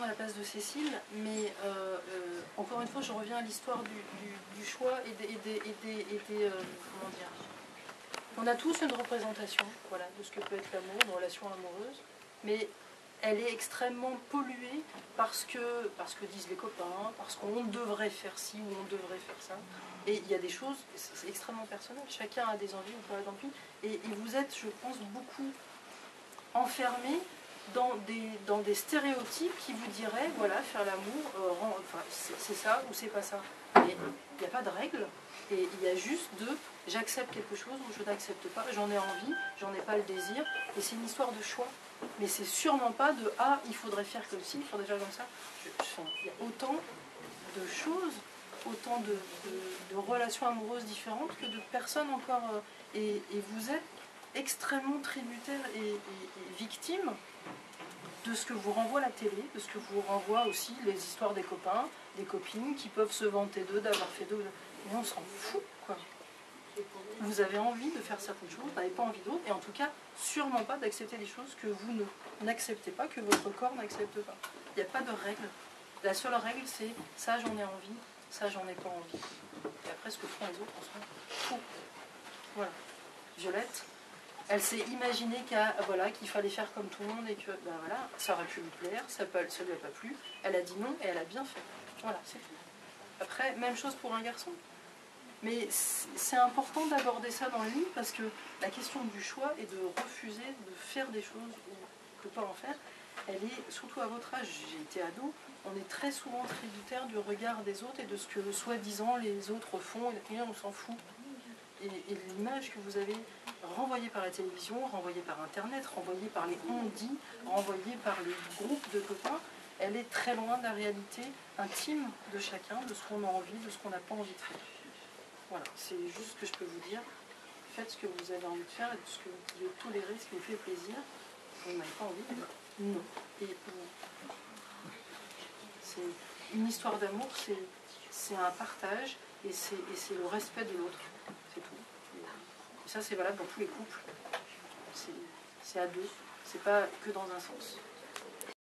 À la place de Cécile, mais encore une fois, je reviens à l'histoire du choix et comment dire. On a tous une représentation, voilà, de ce que peut être l'amour, une relation amoureuse, mais elle est extrêmement polluée parce que disent les copains, parce qu'on devrait faire ci ou on devrait faire ça. Et il y a des choses, c'est extrêmement personnel. Chacun a des envies ou pas d'envie, et vous êtes, je pense, beaucoup enfermés dans des stéréotypes qui vous diraient, voilà, faire l'amour, enfin, c'est ça ou c'est pas ça. Mais il n'y a pas de règle, et il y a juste j'accepte quelque chose ou je n'accepte pas, j'en ai envie, j'en ai pas le désir, et c'est une histoire de choix. Mais c'est sûrement pas il faudrait faire comme ci, il faudrait faire comme ça. Il y a autant de choses, autant de relations amoureuses différentes que de personnes encore. Et vous êtes extrêmement tributaire et victime de ce que vous renvoie la télé, de ce que vous renvoie aussi les histoires des copains, des copines qui peuvent se vanter d'eux, d'avoir fait d'eux. Mais on s'en fout, quoi. Vous avez envie de faire certaines choses, vous n'avez pas envie d'autres, et en tout cas, sûrement pas d'accepter des choses que vous n'acceptez pas, que votre corps n'accepte pas. Il n'y a pas de règle. La seule règle, c'est ça j'en ai envie, ça j'en ai pas envie. Et après, ce que font les autres, on s'en fout. Voilà. Violette, elle s'est imaginée qu'il fallait faire comme tout le monde et que voilà, ça aurait pu lui plaire, ça lui a pas plu. Elle a dit non et elle a bien fait. Voilà, c'est tout. Après, même chose pour un garçon. Mais c'est important d'aborder ça dans le livre parce que la question du choix et de refuser de faire des choses ou de ne pas en faire, elle est, surtout à votre âge, j'ai été ado, on est très souvent tributaire du regard des autres et de ce que soi-disant les autres font et on s'en fout. Et l'image que vous avez renvoyée par la télévision, renvoyée par Internet, renvoyée par les on-dit, renvoyée par les groupes de copains, elle est très loin de la réalité intime de chacun, de ce qu'on a envie, de ce qu'on n'a pas envie de faire. Voilà, c'est juste ce que je peux vous dire. Faites ce que vous avez envie de faire et ce que vous pouvez tolérer, ce qui vous fait plaisir. Vous n'avez pas envie, non. Et c'est une histoire d'amour, c'est un partage et c'est le respect de l'autre. C'est tout. Et ça, c'est valable dans tous les couples. C'est à deux. C'est pas que dans un sens.